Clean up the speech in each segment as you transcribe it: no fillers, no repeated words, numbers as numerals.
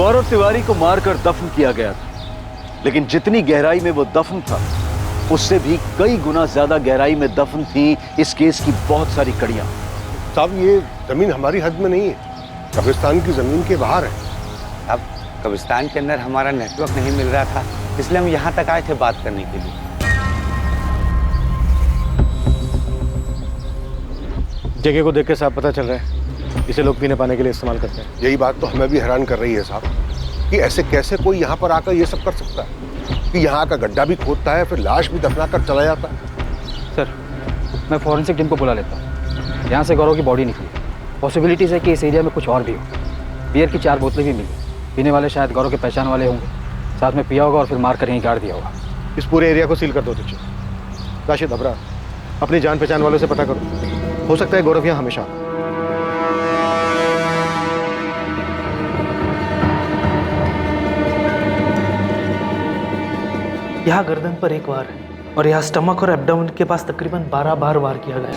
गौरव तिवारी को मारकर दफन किया गया था, लेकिन जितनी गहराई में वो दफन था उससे भी कई गुना ज्यादा गहराई में दफन थी इस केस की बहुत सारी कड़ियां। साहब ये जमीन हमारी हद में नहीं है, कब्रिस्तान की जमीन के बाहर है। अब कब्रिस्तान के अंदर हमारा नेटवर्क नहीं मिल रहा था, इसलिए हम यहाँ तक आए थे बात करने के लिए। जगह को देख के साहब पता चल रहा है इसे लोग पीने पाने के लिए इस्तेमाल करते हैं। यही बात तो हमें भी हैरान कर रही है साहब, कि ऐसे कैसे कोई यहाँ पर आकर ये सब कर सकता है, कि यहाँ का गड्ढा भी खोदता है फिर लाश भी दफना कर चला जाता है। सर, मैं फॉरेंसिक टीम को बुला लेता हूँ। यहाँ से गौरव की बॉडी निकली, पॉसिबिलिटीज है कि इस एरिया में कुछ और भी हो। बियर की 4 बोतलें भी मिली, पीने वाले शायद गौरव के पहचान वाले होंगे, साथ में पिया होगा और फिर मार कर यहीं गाड़ दिया होगा। इस पूरे एरिया को सील कर दो तुझे। राशिद, अबरा, अपनी जान पहचान वालों से पता करो, हो सकता है गौरव यहाँ हमेशा। यहाँ गर्दन पर 1 वार है और यहाँ स्टमक और एब्डोमेन के पास तकरीबन 12 बार वार किया गया है।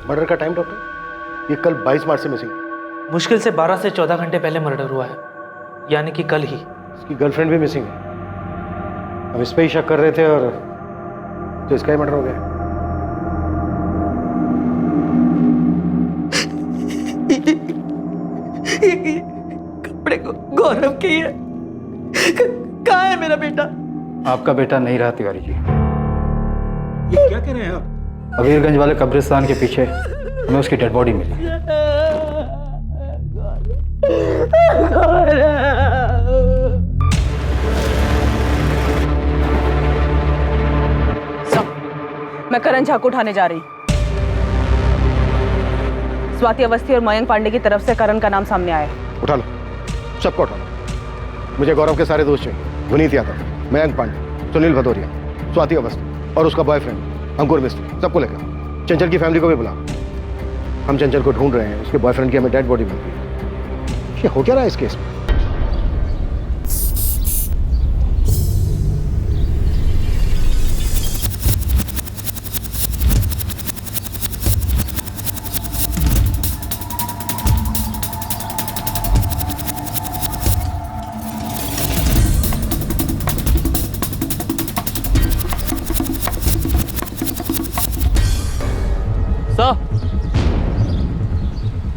मर्डर का टाइम डॉक्टर? ये कल 22 मार्च से मिसिंग है। मुश्किल से 12 से 14 घंटे पहले मर्डर हुआ है, यानी कि कल ही। इसकी गर्लफ्रेंड भी मिसिंग है। हम इस पे ही शक कर रहे थे और तो इसका ही मर्डर हो गया। ये कपड़े गौरव के ही है। कहाँ है मेरा बेटा? आपका बेटा नहीं रहा तिवारी जी। ये क्या कह रहे हैं आप? अबीरगंज वाले कब्रिस्तान के पीछे हमें उसकी डेड बॉडी मिली। मैं करण झा को उठाने जा रही। स्वाति अवस्थी और मयंक पांडे की तरफ से करण का नाम सामने आया। उठा लो, सबको उठा लो। मुझे गौरव के सारे दोस्त चाहिए। विनीत यादव, मयंक पांडे, सुनील भदौरिया, स्वाति अवस्थी और उसका बॉयफ्रेंड अंकुर मिस्त्री, सबको लेकर। चंचल की फैमिली को भी बुला। हम चंचल को ढूंढ रहे हैं, उसके बॉयफ्रेंड की हमें डेड बॉडी मिल गई। ये हो क्या रहा है इस केस में? सर,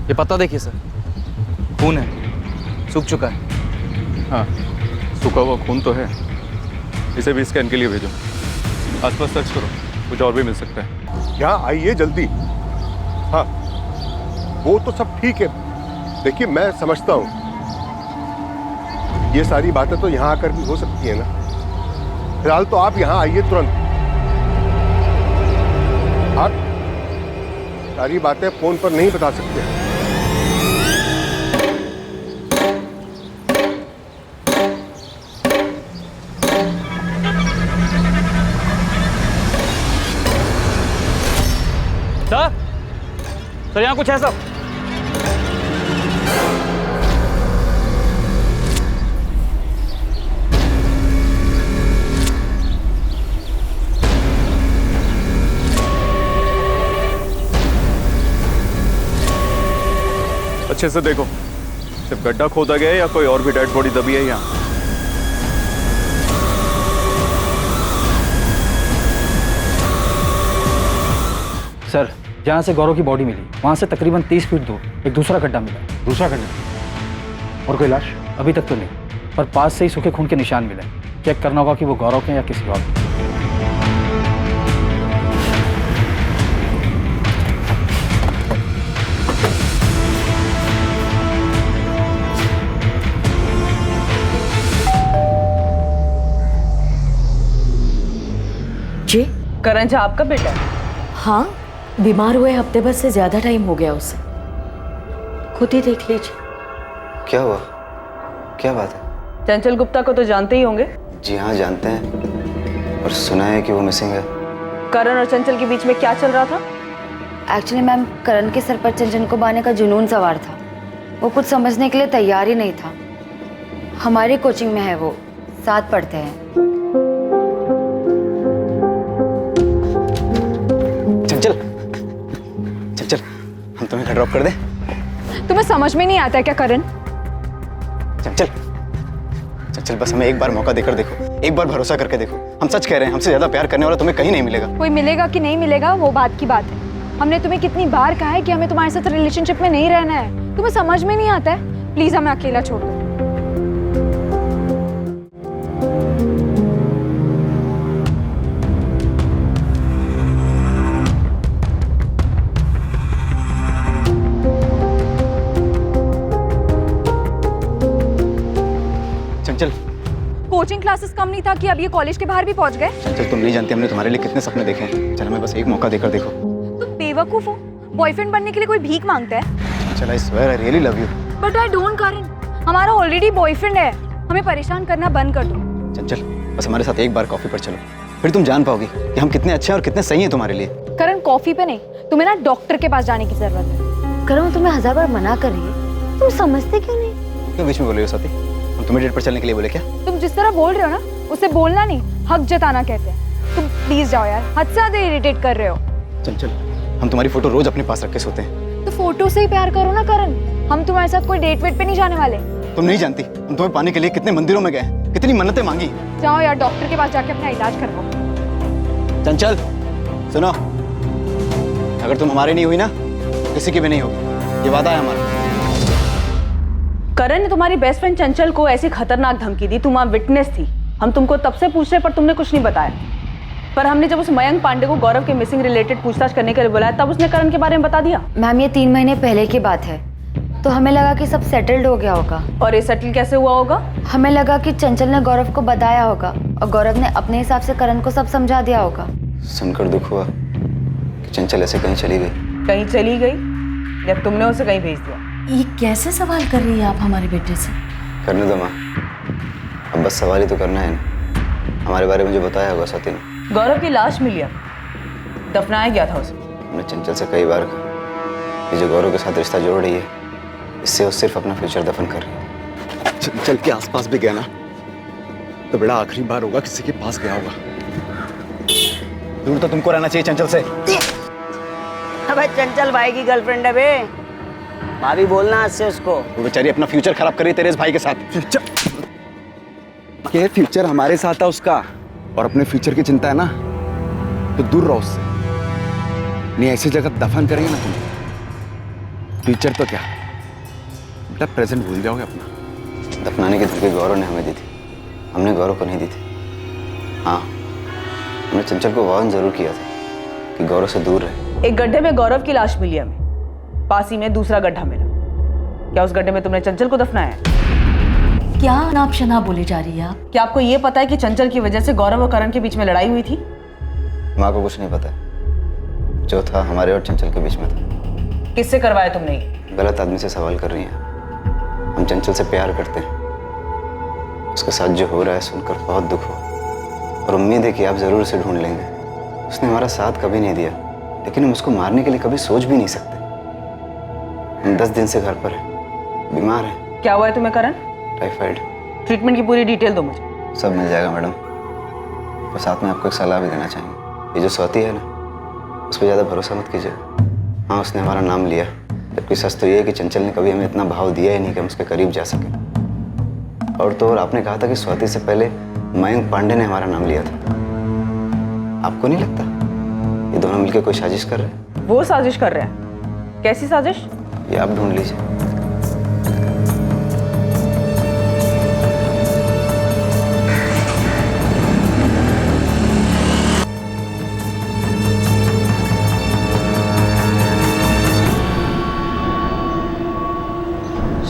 ये पत्ता देखिए सर, खून है, सूख चुका है। हाँ, सूखा हुआ खून तो है। इसे भी स्कैन के लिए भेजो। आसपास सर्च करो, कुछ और भी मिल सकता है। क्या आइए जल्दी। हाँ, वो तो सब ठीक है। देखिए मैं समझता हूँ ये सारी बातें तो यहाँ आकर भी हो सकती है ना। फिलहाल तो आप यहाँ आइए तुरंत। आप सारी बातें फोन पर नहीं बता सकते। सर यहाँ कुछ है सब। अच्छे से देखो, सिर्फ गड्ढा खोदा गया है या कोई और भी डेड बॉडी दबी है यहाँ? सर, जहाँ से गौरव की बॉडी मिली वहाँ से तकरीबन 30 फीट दूर एक दूसरा गड्ढा मिला। दूसरा गड्ढा? और कोई लाश? अभी तक तो नहीं, पर पास से ही सूखे खून के निशान मिले। चेक करना होगा कि वो गौरव के या किसी और के। जी? करण झा आपका बेटा है? हाँ, बीमार हुए हफ्ते भर से ज्यादा टाइम हो गया उसे। खुद ही देख लीजिए। क्या हुआ? क्या बात है? चंचल गुप्ता को तो जानते ही होंगे। जी हाँ, जानते हैं, और सुना है कि वो मिसिंग है। करण और चंचल के बीच में क्या चल रहा था? एक्चुअली मैम, करण के सर पर चंचल को बांधने का जुनून सवार था। वो कुछ समझने के लिए तैयार ही नहीं था। हमारी कोचिंग में है, वो साथ पढ़ते हैं। घर ड्रॉप कर दे। तुम्हें समझ में नहीं आता है क्या करण? चल चल चल चल, बस हमें एक बार मौका देकर देखो, एक बार भरोसा करके देखो। हम सच कह रहे हैं, हमसे ज्यादा प्यार करने वाला तुम्हें कहीं नहीं मिलेगा। कोई मिलेगा कि नहीं मिलेगा वो बात की बात है। हमने तुम्हें कितनी बार कहा है कि हमें तुम्हारे साथ रिलेशनशिप में नहीं रहना है, तुम्हें समझ में नहीं आता है। प्लीज हमें अकेला छोड़ दो। चंचल, कोचिंग क्लासेस कम नहीं था कि अब ये कॉलेज के बाहर भी पहुंच गए। चंचल तुम नहीं जानती हमने तुम्हारे लिए कितने सपने देखे हैं। चल हमें बस एक मौका देकर देखो। तुम बेवकूफ हो, बॉयफ्रेंड बनने के लिए कोई भीख मांगता है? चल I swear I really love you. But I don't Karan, हमारा ऑलरेडी बॉयफ्रेंड है, हमें परेशान करना बंद कर दो। चंचल बस हमारे साथ एक बार कॉफी पर चलो, फिर तुम जान पाओगी कि हम कितने अच्छे हैं और कितने सही हैं तुम्हारे लिए। करण कॉफी पे नहीं, तुम्हें ना डॉक्टर के पास जाने की जरूरत है। करण मैं तुम्हें 1000 बार मना कर रही है, तुम समझते क्यों नहीं? क्यों बीच में बोल रही हो स्वाति? हम तुम्हें डेट पर चलने के लिए बोले क्या? तुम जिस तरह बोल रहे हो ना, उसे बोलना नहीं हक जताना कहते हैं। तुम प्लीज जाओ यार, हद से ज्यादा इरिटेट कर रहे हो। चंचल हम तुम्हारी फोटो रोज अपने पास रख के सोते हैं। तो फोटो से ही प्यार करो ना करण, हम तुम्हारे साथ कोई डेट वेट पे नहीं जाने वाले। तुम नहीं जानती हम तुम्हें पाने के लिए कितने मंदिरों में गए, कितनी मन्नतें मांगी। जाओ यार, डॉक्टर के पास जाके अपना इलाज करवाओ। चंचल सुनो, अगर तुम हमारी नहीं हुई ना, किसी की भी नहीं होगी, ये वादा है हमारा। करण ने तुम्हारी बेस्ट फ्रेंड चंचल को ऐसी खतरनाक धमकी दी, तुम वहां विटनेस थी। हम तुमको तब से पूछ रहे पर तुमने कुछ नहीं बताया। पर हमने जब उस मयंक पांडे को गौरव के मिसिंग रिलेटेड पूछताछ करने के लिए बुलाया, तब उसने करण के बारे में बता दिया। मैम ये 3 महीने पहले की बात है, तो हमें लगा कि सब सेटल्ड हो गया होगा। और ये सेटल कैसे हुआ होगा? हमें लगा कि चंचल ने गौरव को बताया होगा और गौरव ने अपने हिसाब से करण को सब समझा दिया होगा। सुनकर दुख हुआ कि चंचल ऐसे कहीं चली गई। कहीं चली गई जब तुमने उसे कहीं भेज दिया? ये कैसे सवाल कर रही है आप हमारे बेटे से? करने दो माँ, अब बस सवाल ही तो करना है ना। हमारे बारे में जो बताया होगा स्वाति ने। गौरव की लाश मिली, दफनाया गया था उसे। हमने चंचल से कई बार कहा कि जो गौरव के साथ रिश्ता जोड़ रही है, इससे वो सिर्फ अपना फ्यूचर दफन कर रही है। चंचल के आसपास भी गया ना तो बड़ा आखिरी बार होगा किसी के पास गया होगा। दूर तो तुमको रहना चाहिए चंचल से। अबे चंचल भाई की गर्लफ्रेंड है बे, भाभी बोलना आज से उसको। वो बेचारी अपना फ्यूचर खराब कर रही तेरे इस भाई के साथ। ये फ्यूचर हमारे साथ है उसका, और अपने फ्यूचर की चिंता है ना तो दूर रहो उससे। नहीं ऐसी जगह दफन करेंगे ना तुम, फ्यूचर तो क्या बेटा प्रेजेंट भूल जाओगे अपना। दफनाने की धमकी गौरव ने हमें दी थी, हमने गौरव को नहीं दी थी। हाँ हमने चंचल को वार्न जरूर किया था कि गौरव से दूर रहे। एक गड्ढे में गौरव की लाश मिली हमें, पास ही में दूसरा गड्ढा मिला। क्या उस गड्ढे में तुमने चंचल को दफनाया? क्या नाप शनाप बोले जा रही है आप? क्या आपको ये पता है कि चंचल की वजह से गौरव और करण के बीच में लड़ाई हुई थी? माँ को कुछ नहीं पता, जो था हमारे और चंचल के बीच में था। किससे करवाया तुमने ये? गलत आदमी से सवाल कर रही हैं। हम चंचल से प्यार करते हैं, उसके साथ जो हो रहा है सुनकर बहुत दुख हो, और उम्मीद है कि आप जरूर उसे ढूंढ लेंगे। उसने हमारा साथ कभी नहीं दिया, लेकिन हम उसको मारने के लिए कभी सोच भी नहीं सकते। हम 10 दिन से घर पर हैं, बीमार हैं। क्या हुआ है तुम्हें करण? टाइफाइड। ट्रीटमेंट की पूरी डिटेल दो मुझे। सब मिल जाएगा मैडम, और साथ में आपको एक सलाह भी देना चाहेंगे। ये जो स्वाति है ना, उस पर ज़्यादा भरोसा मत कीजिए। हाँ उसने हमारा नाम लिया, जबकि सच तो ये है कि चंचल ने कभी हमें इतना भाव दिया ही नहीं कि हम उसके करीब जा सके। और तो और आपने कहा था कि स्वाति से पहले मयंक पांडे ने हमारा नाम लिया था। आपको नहीं लगता ये दोनों मिलकर कोई साजिश कर रहे हैं? वो साजिश कर रहे हैं? कैसी साजिश? ये आप ढूंढ लीजिए।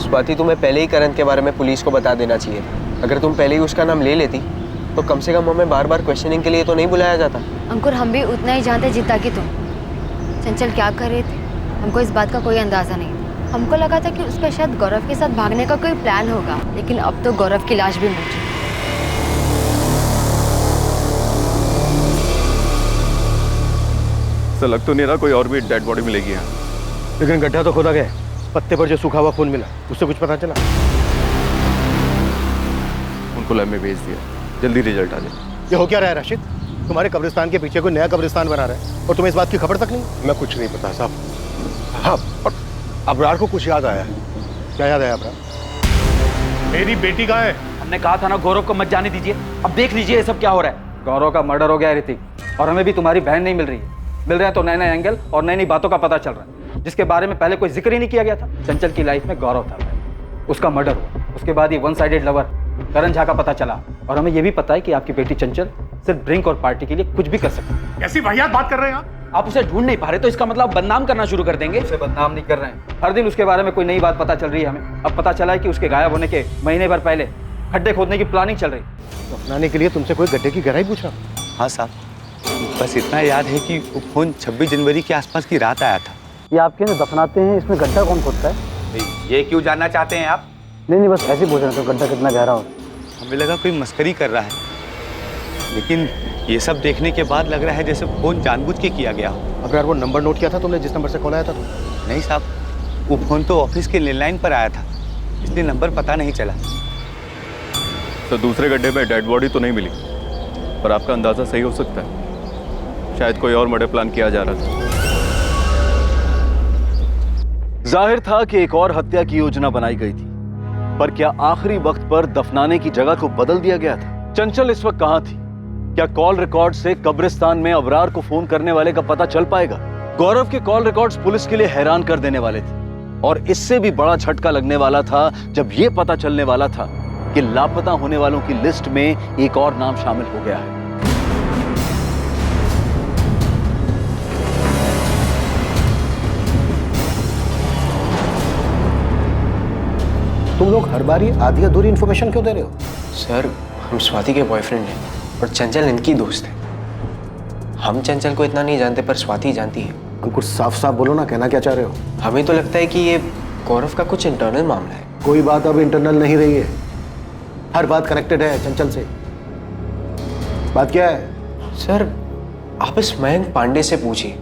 स्वाति तुम्हें पहले ही करण के बारे में पुलिस को बता देना चाहिए था। अगर तुम पहले ही उसका नाम ले लेती तो कम से कम हमें बार बार क्वेश्चनिंग के लिए तो नहीं बुलाया जाता। अंकुर हम भी उतना ही जानते जितना कि तुम। चंचल क्या कर रहे थे हमको इस बात का कोई अंदाजा नहीं। हमको लगा था कि उसका शायद गौरव के साथ भागने का कोई प्लान होगा, लेकिन अब तो गौरव की लाश भी मिल चुकी। ऐसा लग तो नहीं रहा कोई और भी डेड बॉडी मिलेगी यहाँ। लेकिन गड्ढा तो खोदा गया, पत्ते पर जो सूखा हुआ खून मिला उससे कुछ पता चला? उनको लैब में भेज दिया, जल्दी रिजल्ट आ जाए। ये हो क्या रहा है राशिद? तुम्हारे कब्रिस्तान के पीछे कोई नया कब्रिस्तान बना रहा है और तुम्हें इस बात की खबर तक नहीं? मैं कुछ नहीं पता साहब। हाँ अबरार को कुछ याद आया है। क्या याद आया अबरार? मेरी बेटी कहाँ है? हमने कहा था ना गौरव को मत जाने दीजिए। अब देख लीजिए ये सब क्या हो रहा है। गौरव का मर्डर हो गया है ऋतिक, और हमें भी तुम्हारी बहन नहीं मिल रही है। मिल रहा है तो नए नए एंगल और नई नई बातों का पता चल रहा है, जिसके बारे में पहले कोई जिक्र ही नहीं किया गया था। चंचल की लाइफ में गौरव था, उसका मर्डर हुआ, उसके बाद ये वन साइडेड लवर करण झा का पता चला, और हमें ये भी पता है कि आपकी बेटी चंचल सिर्फ ड्रिंक और पार्टी के लिए कुछ भी कर सकती है। कैसी वाहियात बात कर रहे हैं आप उसे ढूंढ नहीं पा रहे तो इसका मतलब आप बदनाम करना शुरू कर देंगे। उसे बदनाम नहीं कर रहे हैं, हर दिन उसके बारे में कोई नई बात पता चल रही है हमें। अब पता चला है कि उसके गायब होने के महीने भर पहले खड्डे खोदने की प्लानिंग चल रही। दफनाने के लिए तुमसे कोई गड्ढे की गहराई पूछा? हाँ साहब, बस इतना याद है कि वो फोन 26 जनवरी के आसपास की रात आया था। ये आपके ना दफनाते हैं, इसमें गड्ढा कौन खोदता है? ये क्यों जानना चाहते हैं आप? नहीं, बस ऐसे ही पूछ रहे थे गड्ढा कितना गहरा हो। हमें लगा कोई मस्करी कर रहा है, लेकिन ये सब देखने के बाद लग रहा है जैसे फोन जानबूझ के किया गया हो। अबरार वो नंबर नोट किया था तुमने जिस नंबर से कॉल आया था? नहीं साहब, वो फोन तो ऑफिस के लैंडलाइन पर आया था, इसलिए नंबर पता नहीं चला। तो दूसरे गड्ढे में डेड बॉडी तो नहीं मिली, पर आपका अंदाजा सही हो सकता है, शायद कोई और मर्डर प्लान किया जा रहा था। जाहिर था कि एक और हत्या की योजना बनाई गई थी, पर क्या आखिरी वक्त पर दफनाने की जगह को बदल दिया गया था? चंचल इस वक्त कहां थी? क्या कॉल रिकॉर्ड से कब्रिस्तान में अबरार को फोन करने वाले का पता चल पाएगा? गौरव के कॉल रिकॉर्ड्स पुलिस के लिए हैरान कर देने वाले थे, और इससे भी बड़ा झटका लगने वाला था जब यह पता चलने वाला था कि लापता होने वालों की लिस्ट में एक और नाम शामिल हो गया है। तुम लोग हर बार ये आधी अधूरी इन्फॉर्मेशन क्यों दे रहे हो? सर, हम स्वाति के बॉयफ्रेंड हैं और चंचल इनकी दोस्त है। हम चंचल को इतना नहीं जानते, पर स्वाति जानती है। अंकुर, साफ साफ बोलो ना, कहना क्या चाह रहे हो? हमें तो लगता है कि ये गौरव का कुछ इंटरनल मामला है। कोई बात अब इंटरनल नहीं रही है, हर बात कनेक्टेड है चंचल से। बात क्या है? सर, आप इस मयंक पांडे से पूछिए,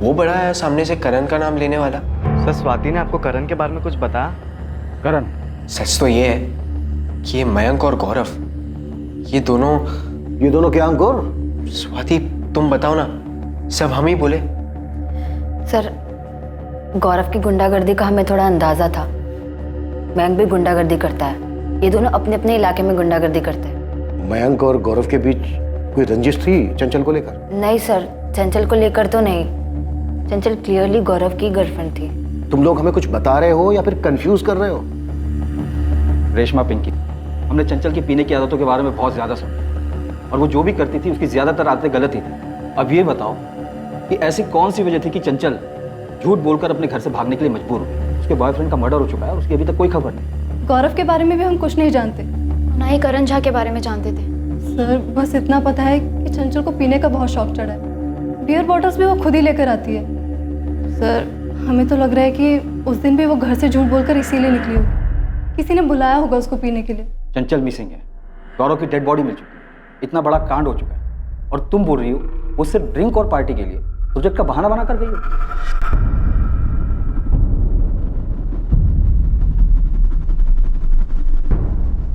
वो बड़ा है सामने से करण का नाम लेने वाला। सर, स्वाति ने आपको करण के बारे में कुछ बताया? करण? सच तो ये है कि ये मयंक और गौरव, ये दोनों क्या अंकुर? स्वाति, तुम बताओ ना, सब हम ही बोले। सर, गौरव की गुंडागर्दी का हमें थोड़ा अंदाजा था। मयंक भी गुंडागर्दी करता है, ये दोनों अपने अपने इलाके में गुंडागर्दी करते हैं। मयंक और गौरव के बीच कोई रंजिश थी चंचल को लेकर? नहीं सर, चंचल को लेकर तो नहीं। चंचल क्लियरली गौरव की गर्लफ्रेंड थी। तुम लोग हमें कुछ बता रहे हो या फिर कंफ्यूज कर रहे हो? रेशमा पिंकी, हमने चंचल की पीने की आदतों के बारे में बहुत ज्यादा सुना, और वो जो भी करती थी उसकी ज्यादातर आदतें गलत ही थी। अब ये बताओ कि ऐसी कौन सी वजह थी कि चंचल झूठ बोलकर अपने घर से भागने के लिए मजबूर हुई? उसके बॉयफ्रेंड का मर्डर हो चुका है और उसकी अभी तक कोई खबर नहीं। गौरव के बारे में भी हम कुछ नहीं जानते, ना ही करण झा के बारे में जानते थे। सर, बस इतना पता है कि चंचल को पीने का बहुत शौक चढ़ा है। बियर बॉटल्स भी वो खुद ही लेकर आती है। सर, हमें तो लग रहा है कि उस दिन भी वो घर से झूठ बोलकर इसीलिए निकली होगी, किसी ने बुलाया होगा उसको पीने के लिए। चंचल मिसिंग है, गौरव की डेड बॉडी मिल चुकी है, इतना बड़ा कांड हो चुका है, और तुम बोल रही हो वो सिर्फ ड्रिंक और पार्टी के लिए प्रोजेक्ट का बहाना बना कर गई हो।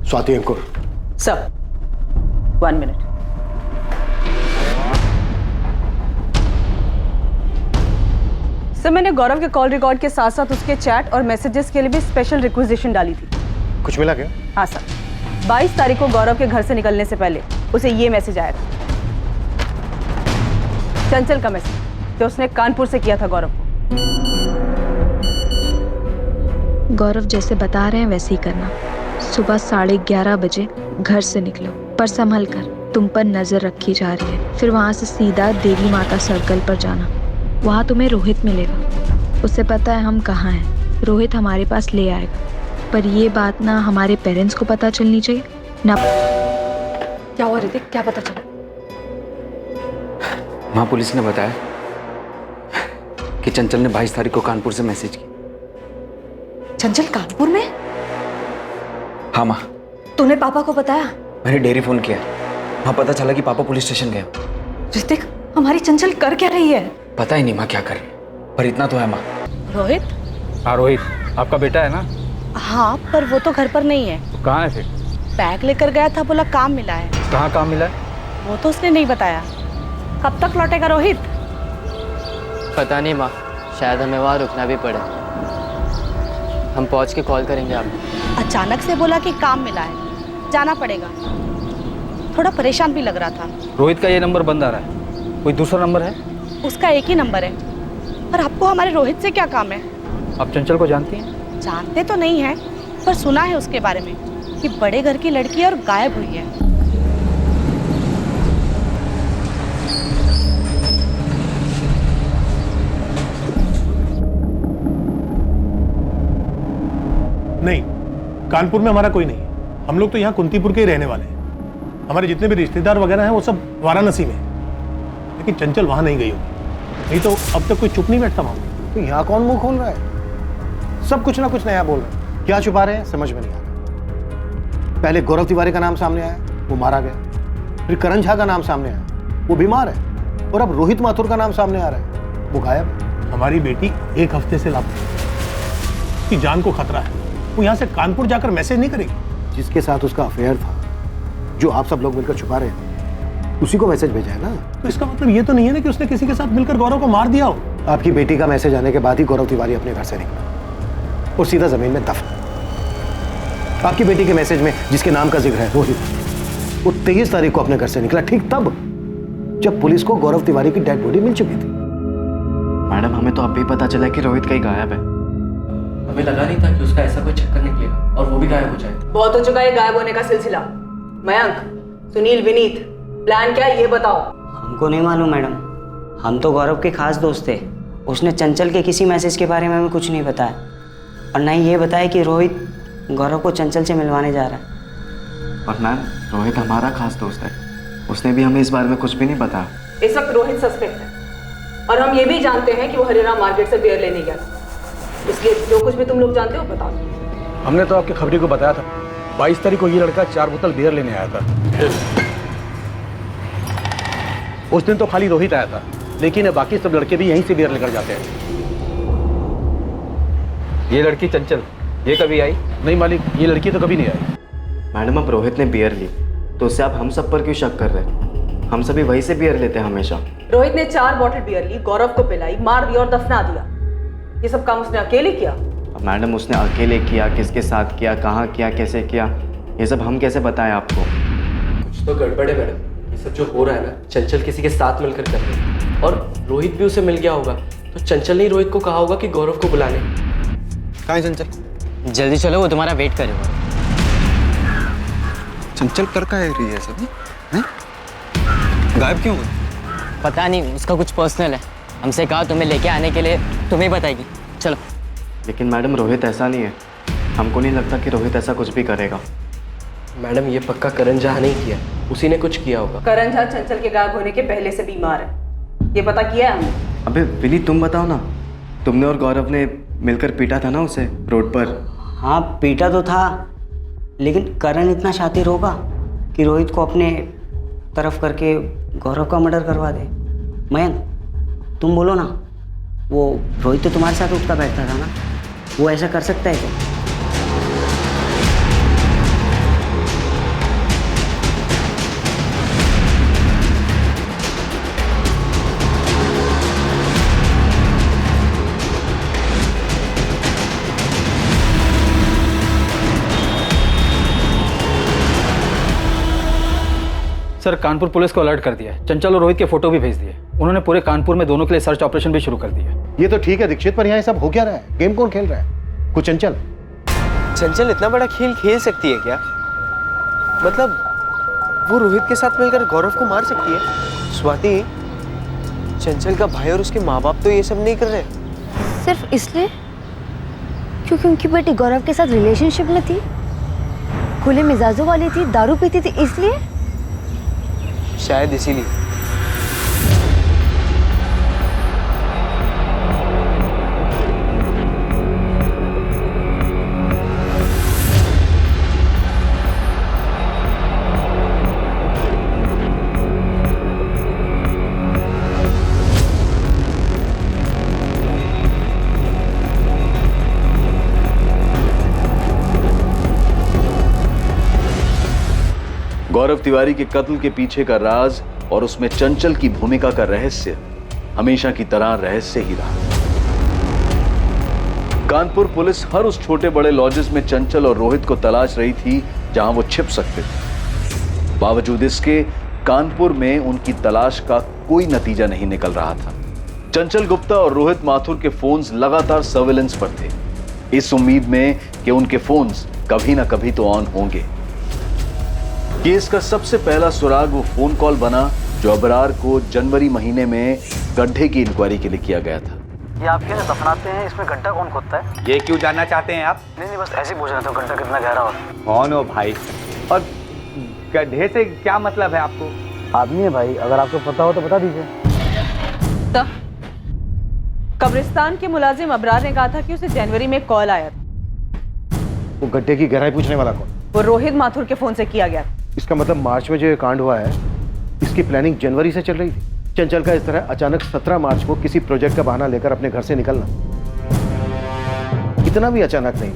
Swati, Ankur. Sir, 1 minute. Sir, मैंने गौरव के कॉल रिकॉर्ड के साथ साथ उसके चैट और मैसेजेस के लिए भी स्पेशल रिक्वेजिशन डाली थी। कुछ मिला क्या? हाँ सर, 22 तारीख को गौरव के घर से निकलने से पहले उसे ये मैसेज आया था, चंचल का मैसेज, जो उसने कानपुर से किया था गौरव को। गौरव जैसे बता रहे हैं वैसे ही करना। सुबह 11:30 बजे घर से निकलो, पर संभल कर, तुम पर नजर रखी जा रही है। फिर वहाँ से सीधा देवी माता सर्कल पर जाना, वहाँ तुम्हें रोहित मिलेगा। उसे पता है हम कहाँ हैं, रोहित हमारे पास ले आएगा, पर ये बात ना हमारे पेरेंट्स को पता चलनी चाहिए ना। क्या हुआ ऋतिक, क्या पता चला? माँ, पुलिस ने बताया कि चंचल ने 22 तारीख को कानपुर से मैसेज की। चंचल कानपुर में? हाँ माँ। तूने पापा को बताया? मैंने डेयरी फोन किया, वहाँ पता चला कि पापा पुलिस स्टेशन गए। ऋतिक, हमारी चंचल कर क्या रही है? पता ही नहीं माँ क्या कर रही है, पर इतना तो है माँ। रोहित? हाँ रोहित, आपका बेटा है ना? हाँ, पर वो तो घर पर नहीं है। तो कहाँ है फिर? बैग लेकर गया था, बोला काम मिला है। कहाँ काम मिला है? वो तो उसने नहीं बताया। कब तक लौटेगा रोहित? पता नहीं माँ, शायद हमें वहाँ रुकना भी पड़े। हम पहुंच के कॉल करेंगे आपको। अचानक से बोला कि काम मिला है, जाना पड़ेगा। थोड़ा परेशान भी लग रहा था। रोहित का ये नंबर बंद आ रहा है, कोई दूसरा नंबर है? उसका एक ही नंबर है। पर आपको हमारे रोहित से क्या काम है? आप चंचल को जानती हैं? जानते तो नहीं है, पर सुना है उसके बारे में कि बड़े घर की लड़की है और गायब हुई है। नहीं, कानपुर में हमारा कोई नहीं है। हम लोग तो यहाँ कुंतीपुर के ही रहने वाले हैं। हमारे जितने भी रिश्तेदार वगैरह हैं वो सब वाराणसी में हैं। लेकिन चंचल वहाँ नहीं गई होगी, नहीं तो अब तक कोई चुप नहीं बैठता वहाँ। तो यहाँ कौन मुंह खोल रहा है? सब कुछ ना कुछ नया बोल रहे हैं। क्या छुपा रहे हैं समझ में नहीं आ रहा। पहले गौरव तिवारी का नाम सामने आया, वो मारा गया। फिर करण झा का नाम सामने आया, वो बीमार है। और अब रोहित माथुर का नाम सामने आ रहा है, वो गायब। हमारी बेटी 1 हफ्ते से लापता है, उसकी जान को खतरा है। वो यहाँ से कानपुर जाकर मैसेज नहीं करेगी। जिसके साथ उसका अफेयर था, जो आप सब लोग मिलकर छुपा रहे थे, उसी को मैसेज भेजा है ना। तो इसका मतलब ये तो नहीं है ना कि उसने किसी के साथ मिलकर गौरव को मार दिया हो। आपकी बेटी का मैसेज आने के बाद ही गौरव तिवारी अपने घर से निकला और सीधा जमीन में दफन। आपकी बेटी के मैसेज में जिसके नाम का जिक्र है रोहित, वो 23 तारीख को अपने घर से निकला, ठीक तब जब पुलिस को गौरव तिवारी की डेड बॉडी मिल चुकी थी। मैडम, हमें तो अभी पता चला कि रोहित कहीं गायब है। हमें लगा नहीं था कि उसका ऐसा कोई चक्कर निकलेगा और वो भी गायब हो जाए। बहुत हो चुका है गायब होने का सिलसिला। मयंक, सुनील, विनीत, प्लान क्या है ये बताओ। हमको नहीं मालूम मैडम, हम तो गौरव के खास दोस्त थे। उसने चंचल के किसी मैसेज के बारे में हमें कुछ नहीं बताया, और ना ही ये बताया कि रोहित गौरव को चंचल से मिलवाने जा रहा है। और मैम, रोहित हमारा खास दोस्त है, उसने भी हमें इस बारे में कुछ भी नहीं बताया। इस वक्त रोहित सस्पेक्ट है, और हम ये भी जानते हैं कि वो हरिराम मार्केट से बियर लेने गया था। इसलिए जो कुछ भी तुम लोग जानते हो बताओ। हमने तो आपकी खबरी को बताया था, 22 तारीख को ये लड़का 4 बोतल बियर लेने आया था। उस दिन तो खाली रोहित आया था, लेकिन बाकी सब लड़के भी यहीं से बियर लेकर जाते हैं। ये लड़की चंचल, ये कभी आई? नहीं मालिक, ये लड़की तो कभी नहीं आई। मैडम, अब रोहित ने बियर ली तो उससे आप हम सब पर क्यों शक कर रहे हैं? हम सभी वहीं से बियर लेते हैं हमेशा। रोहित ने 4 बॉटल बियर ली, गौरव को पिलाई, मार दिया और दफना दिया। ये सब काम उसने अकेले किया? मैडम, उसने अकेले किया, किसके साथ किया, कहाँ किया, कैसे किया, ये सब हम कैसे बताएं आपको? कुछ तो गड़बड़ है मैडम। ये सब जो हो रहा है ना, चंचल किसी के साथ मिलकर कर रही है, और रोहित भी उसे मिल गया होगा। तो चंचल ने रोहित को कहा होगा कि गौरव को बुला ले। कहाँ है चंचल? जल्दी चलो, वो तुम्हारा वेट करेगा। चंचल कर का है रही है सब हैं? गायब क्यों हुई? पता नहीं, उसका कुछ पर्सनल है। हमसे कहा तुम्हें लेके आने के लिए, तुम्हें बताएगी। चलो। लेकिन मैडम, रोहित ऐसा नहीं है। हमको नहीं लगता कि रोहित ऐसा कुछ भी करेगा। मैडम, ये पक्का करण झा नहीं किया, उसी ने कुछ किया होगा। करण झा चंचल के गायब होने के पहले से बीमार है, ये पता किया है हमने। अबे विनी, तुम बताओ ना, तुमने और गौरव ने मिलकर पीटा था ना उसे रोड पर? हाँ, पीटा तो था, लेकिन करण इतना शातिर होगा कि रोहित को अपने तरफ करके गौरव का मर्डर करवा दे। मयंक, तुम बोलो ना, वो रोहित तो तुम्हारे साथ उठता बैठता था ना, वो ऐसा कर सकता है क्या? सर, कानपुर पुलिस को अलर्ट कर दिया है। चंचल और रोहित के फोटो भी भेज दिए। उन्होंने पूरे कानपुर में दोनों के लिए सर्च ऑपरेशन भी शुरू कर दिया है। ये तो ठीक है दीक्षित, पर यहाँ सब हो क्या रहा है? गेम कौन खेल रहा है? कुछ चंचल? चंचल इतना बड़ा खेल खेल सकती है क्या? मतलब वो रोहित के साथ मिलकर गौरव को मार सकती है? स्वाति, चंचल का भाई और उसके माँ बाप तो ये सब नहीं कर रहे। सिर्फ इसलिए क्योंकि उनकी बेटी गौरव के साथ रिलेशनशिप में थी, खुले मिजाजों वाली थी, दारू पीती थी, इसलिए? शायद इसीलिए। गौरव तिवारी के कत्ल के पीछे का राज और उसमें चंचल की भूमिका का रहस्य हमेशा की तरह रहस्य ही रहा। कानपुर पुलिस हर उस छोटे बड़े लॉजेस में चंचल और रोहित को तलाश रही थी जहां वो छिप सकते थे। बावजूद इसके कानपुर में उनकी तलाश का कोई नतीजा नहीं निकल रहा था। चंचल गुप्ता और रोहित माथुर के फोन्स लगातार सर्विलेंस पर थे, इस उम्मीद में कि उनके फोन्स कभी ना कभी तो ऑन होंगे। केस का सबसे पहला सुराग वो फोन कॉल बना जो अबरार को जनवरी महीने में गड्ढे की इंक्वायरी के लिए किया गया था। ये आप क्या दफनाते हैं, इसमें गड्ढा कौन खोदता है? ये क्यों जानना चाहते हैं आप? नहीं, बस ऐसे ही पूछ रहे थे गड्ढा कितना गहरा हो। कौन हो भाई? और गड्ढे से क्या मतलब है आपको? आदमी है भाई, अगर आपको पता हो तो बता दीजिए। तो कब्रिस्तान के मुलाजिम अबरार ने कहा था कि उसे जनवरी में कॉल आया था। वो गड्ढे की गहराई पूछने वाला कौन? वो रोहित माथुर के फोन से किया गया। इसका मतलब मार्च में जो ये कांड हुआ है, इसकी प्लानिंग जनवरी से चल रही थी। चंचल का इस तरह अचानक 17 मार्च को किसी प्रोजेक्ट का बहाना लेकर अपने घर से निकलना इतना भी अचानक नहीं।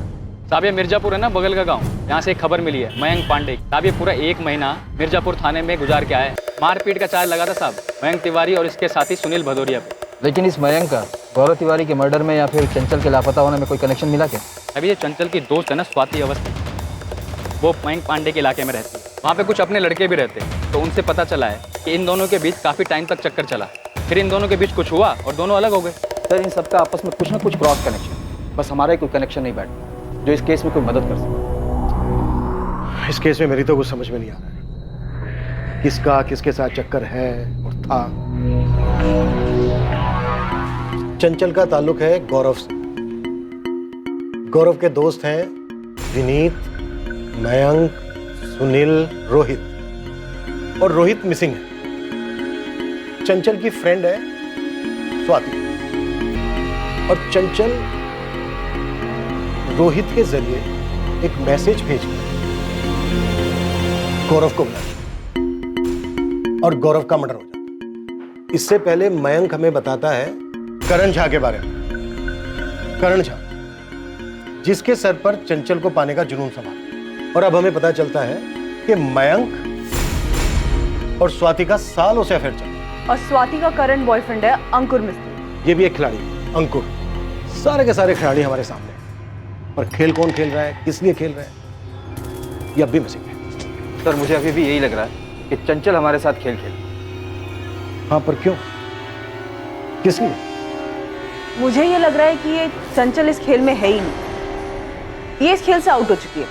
साहब ये मिर्जापुर है ना, बगल का गांव, यहाँ से एक खबर मिली है मयंक पांडे। साहब ये पूरा 1 महीना मिर्जापुर थाने में गुजार के आए। मारपीट का चार्ज लगा था साहब मयंक तिवारी और इसके साथी सुनील भदौरिया पे। लेकिन इस मयंक का गौरव तिवारी के मर्डर में या फिर चंचल के लापता होने में कोई कनेक्शन मिला क्या? अभी ये चंचल की दोस्त है ना स्वाति अवस्थी, वो मयंक पांडे के इलाके में रहती है। वहाँ पे कुछ अपने लड़के भी रहते हैं, तो उनसे पता चला है कि इन दोनों के बीच काफ़ी टाइम तक चक्कर चला। फिर इन दोनों के बीच कुछ हुआ और दोनों अलग हो गए। सर इन सबका आपस में कुछ ना कुछ क्रॉस कनेक्शन, बस हमारा ही कोई कनेक्शन नहीं बैठा जो इस केस में कोई मदद कर सके। इस केस में मेरी तो कुछ समझ में नहीं आ रहा है, किसका किसके साथ चक्कर है और था। चंचल का ताल्लुक है गौरव से। गौरव के दोस्त हैं विनीत, मयंक, सुनील, रोहित, और रोहित मिसिंग है। चंचल की फ्रेंड है स्वाति, और चंचल रोहित के जरिए एक मैसेज भेजकर गौरव को बुलाया और गौरव का मर्डर हो जाता। इससे पहले मयंक हमें बताता है करण झा के बारे में। करण झा जिसके सर पर चंचल को पाने का जुनून सवार, और अब हमें पता चलता है कि मयंक और स्वाति का सालों से अफेयर चल रहा है। और स्वाति का करंट बॉयफ्रेंड है अंकुर मिस्त्री। ये भी एक खिलाड़ी है, अंकुर। सारे के सारे खिलाड़ी हमारे सामने हैं, पर खेल कौन खेल रहा है, किस लिए खेल रहा है, ये अब भी मिसिंग है। सर मुझे अभी भी यही लग रहा है कि चंचल हमारे साथ खेल खेल। हाँ, पर क्यों, किस लिए? मुझे ये लग रहा है कि ये चंचल इस खेल में है ही नहीं, ये इस खेल से आउट हो चुकी है।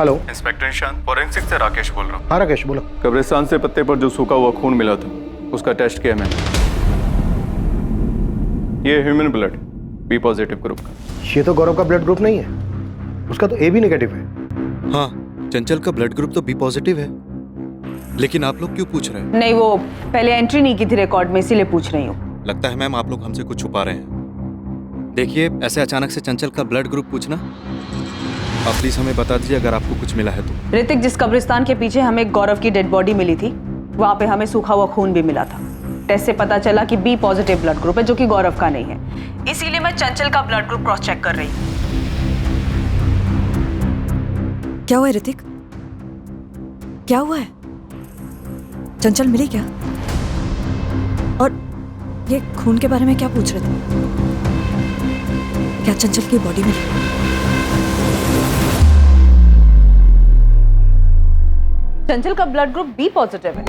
हेलो, इंस्पेक्टर निशांत, फॉरेंसिक से राकेश बोल रहा हूँ। हाँ राकेश बोलो। कब्रिस्तान से पत्ते पर जो सूखा हुआ खून मिला था उसका टेस्ट किया मैंने, ये human blood B positive group का। ये तो गौरव का ब्लड ग्रुप नहीं है, उसका तो ए बी नेगेटिव है। हाँ, चंचल का ब्लड ग्रुप तो बी पॉजिटिव है, लेकिन आप लोग क्यों पूछ रहे हैं? नहीं, वो पहले एंट्री नहीं की थी रिकॉर्ड में, इसीलिए पूछ रही हूँ। लगता है मैम आप लोग हमसे कुछ छुपा रहे हैं। देखिए, ऐसे अचानक से चंचल का ब्लड ग्रुप पूछना, आप प्लीज हमें बता दीजिए अगर आपको कुछ मिला है तो। ऋतिक, जिस कब्रिस्तान के पीछे हमें गौरव की डेड बॉडी मिली थी, वहाँ पे हमें सूखा हुआ खून भी मिला था। टेस्ट से पता चला कि बी पॉजिटिव ब्लड ग्रुप है, जो कि गौरव का नहीं है। इसीलिए मैं चंचल का ब्लड ग्रुप क्रॉस चेक कर रही हूँ। क्या हुआ है ऋतिक? क्या हुआ है? चंचल मिली क्या? और ये खून के बारे में क्या पूछ रहे थे? क्या चंचल की बॉडी मिली? चंचल का ब्लड ग्रुप बी पॉजिटिव है।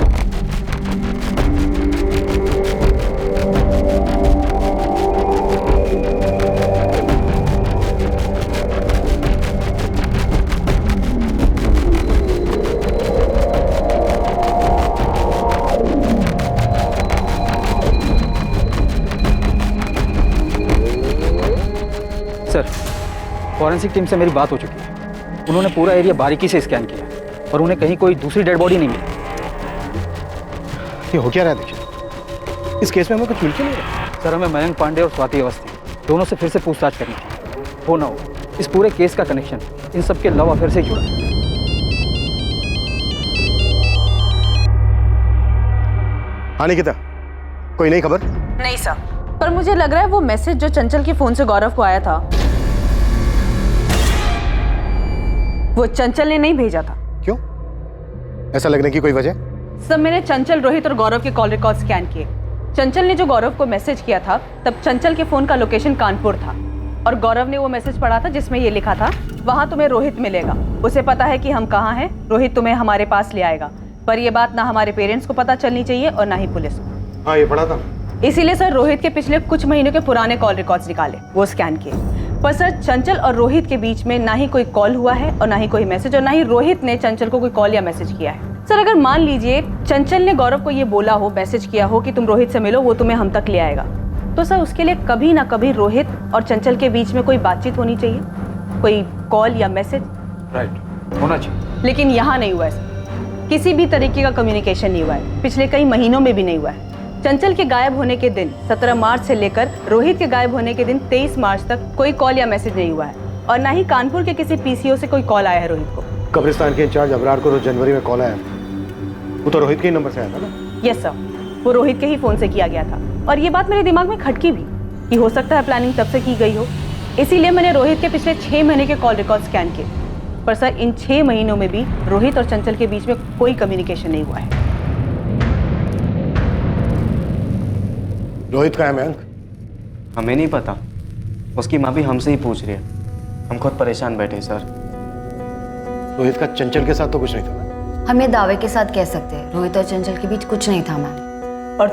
सर, फॉरेंसिक टीम से मेरी बात हो चुकी है। उन्होंने पूरा एरिया बारीकी से स्कैन किया और उन्हें कहीं कोई दूसरी डेड बॉडी नहीं मिली। ये हो क्या रहा है दीक्षित? इस केस में हमें कुछ मिल क्यों नहीं रहा? सर, हमें मयंक पांडे और स्वाति अवस्थी दोनों से फिर से पूछताछ करनी थी। हो ना हो, इस पूरे केस का कनेक्शन इन सब के लव अफेयर से जुड़ा है। हाँ निकिता, कोई नई खबर? नहीं सर, पर मुझे लग रहा है वो मैसेज जो चंचल के फोन से गौरव को आया था, वो चंचल ने नहीं भेजा था। क्यों? ऐसा लगने की कोई वजह? सब मैंने चंचल, रोहित और गौरव के कॉल रिकॉर्ड स्कैन किए। चंचल ने जो गौरव को मैसेज किया था तब चंचल के फोन का लोकेशन कानपुर था और गौरव ने वो मैसेज पढ़ा था जिसमें ये लिखा था, वहां तुम्हें रोहित मिलेगा, उसे पता है कि हम कहाँ हैं, रोहित तुम्हें हमारे पास ले आएगा। पर ये बात ना हमारे पेरेंट्स को पता चलनी चाहिए और ना ही पुलिस को। हाँ, ये पढ़ा था। इसीलिए सर रोहित के पिछले कुछ महीनों के पुराने कॉल रिकॉर्ड्स निकाले, वो स्कैन किए। पर सर चंचल और रोहित के बीच में ना ही कोई कॉल हुआ है और ना ही कोई मैसेज, और ना ही रोहित ने चंचल को कोई कॉल या मैसेज किया है। सर अगर मान लीजिए चंचल ने गौरव को ये बोला हो, मैसेज किया हो कि तुम रोहित से मिलो, वो तुम्हें हम तक ले आएगा, तो सर उसके लिए कभी ना कभी रोहित और चंचल के बीच में कोई बातचीत होनी चाहिए, कोई कॉल या मैसेज। राइट, होना चाहिए। लेकिन यहाँ नहीं हुआ है, किसी भी तरीके का कम्युनिकेशन नहीं हुआ है, पिछले कई महीनों में भी नहीं हुआ है। चंचल के गायब होने के दिन 17 मार्च से लेकर रोहित के गायब होने के दिन 23 मार्च तक कोई कॉल या मैसेज नहीं हुआ है और ना ही कानपुर के किसी पीसीओ से कोई कॉल आया है रोहित को। कब्रिस्तान के इंचार्ज अबरार को रोज जनवरी में कॉल आया, वो तो रोहित के ही नंबर से आया था ना? यस सर, वो रोहित के ही फोन से किया गया था और ये बात मेरे दिमाग में खटकी भी कि हो सकता है प्लानिंग तब से की गई हो। इसीलिए मैंने रोहित के पिछले 6 महीने के कॉल रिकॉर्ड स्कैन किए। पर सर इन 6 महीनों में भी रोहित और चंचल के बीच में कोई कम्युनिकेशन नहीं हुआ है। रोहित का है मयंक? हमें नहीं पता, उसकी माँ भी हमसे ही पूछ रही है, हम खुद परेशान बैठे सर। रोहित का चंचल के साथ तो कुछ नहीं था। हम ये दावे के साथ कह सकते हैं रोहित और चंचल के बीच कुछ नहीं था मैम। और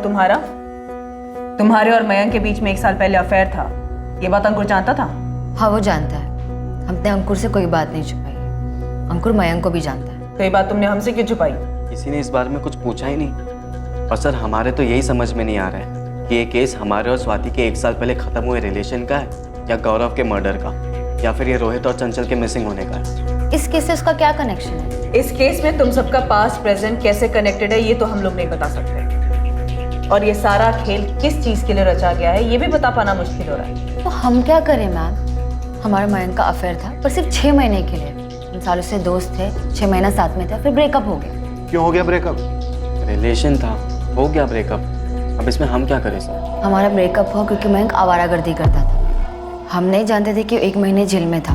तुम्हारे और मयंक के बीच में 1 साल पहले अफेयर था, ये बात अंकुर जानता था? हाँ वो जानता है, हमने अंकुर से कोई बात नहीं छुपाई, अंकुर मयंक को भी जानता है। तो ये बात तुमने हमसे क्यों छुपाई? किसी ने इस बारे में कुछ पूछा ही नहीं। और सर हमारे तो यही समझ में नहीं आ रहा है कि ये केस हमारे और स्वाति के 1 साल पहले खत्म हुए रिलेशन का है या गौरव के मर्डर का, या फिर ये रोहित और चंचल के मिसिंग होने का है। इस केस से उसका क्या कनेक्शन है? इस केस में तुम सबका पास्ट प्रेजेंट कैसे कनेक्टेड है ये तो हम लोग नहीं बता सकते, और ये सारा खेल किस चीज के लिए रचा गया है ये भी बता पाना मुश्किल हो रहा है। तो हम क्या करें मैम? हमारा मयंक का अफेयर था पर सिर्फ 6 महीने के लिए, हम सालों से दोस्त थे, 6 महीना साथ में थे, फिर ब्रेकअप हो गया। क्यों हो गया ब्रेकअप? रिलेशन था, हो गया ब्रेकअप, अब इसमें हम क्या करें सर? हमारा ब्रेकअप हुआ क्योंकि मयंक आवारागर्दी करता था। हम नहीं जानते थे कि 1 महीने जेल में था।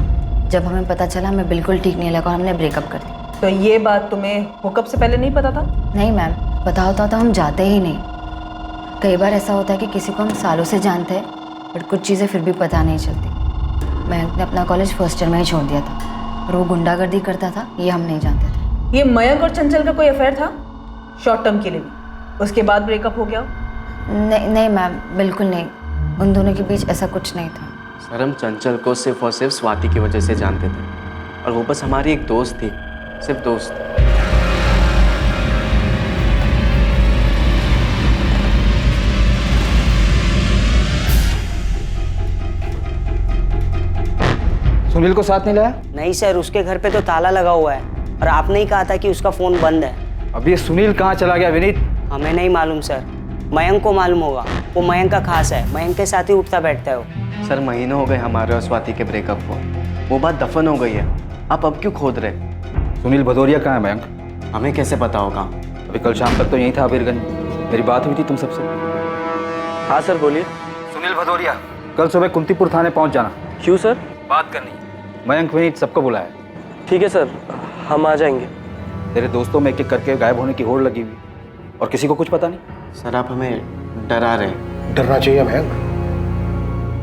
जब हमें पता चला हमें बिल्कुल ठीक नहीं लगा और हमने ब्रेकअप कर दिया। तो ये बात तुम्हें हुकअप से पहले नहीं पता था? नहीं मैम, पता होता तो हम जाते ही नहीं। कई बार ऐसा होता है कि किसी को हम सालों से जानते हैं बट कुछ चीज़ें फिर भी पता नहीं चलती। मयंक ने अपना कॉलेज फर्स्ट ईयर में ही छोड़ दिया था और वो गुंडागर्दी करता था, ये हम नहीं जानते थे। ये मयंक और चंचल का कोई अफेयर था शॉर्ट टर्म के लिए भी, उसके बाद ब्रेकअप हो गया? नहीं मैम, बिल्कुल नहीं, उन दोनों के बीच ऐसा कुछ नहीं था। सर हम चंचल को सिर्फ और सिर्फ स्वाति की वजह से जानते थे और वो बस हमारी एक दोस्त थी, सिर्फ दोस्त। सुनील को साथ नहीं लाया? नहीं सर, उसके घर पे तो ताला लगा हुआ है और आपने ही कहा था कि उसका फ़ोन बंद है। अब ये सुनील कहाँ चला गया विनीत? हमें नहीं मालूम सर, मयंक को मालूम होगा, वो मयंक का खास है, मयंक के साथ ही उठता बैठता है वो। सर महीनों हो गए हमारे और स्वाति के ब्रेकअप को, वो बात दफन हो गई है, आप अब क्यों खोद रहे? सुनील भदौरिया कहाँ है मयंक? हमें कैसे पता होगा? अभी कल शाम तक तो यहीं था अबीरगंज, मेरी बात हुई थी तुम सबसे। हाँ सर बोलिए। सुनील भदौरिया, कल सुबह कुंतीपुर थाने पहुँच जाना। क्यों सर? बात करनी, मयंक विनीत सबको बुलाया। ठीक है सर, हम आ जाएंगे। तेरे दोस्तों में एक-एक करके गायब होने की होड़ लगी हुई और किसी को कुछ पता नहीं। सर आप हमें डरा रहे हैं। डरना चाहिए मयंक,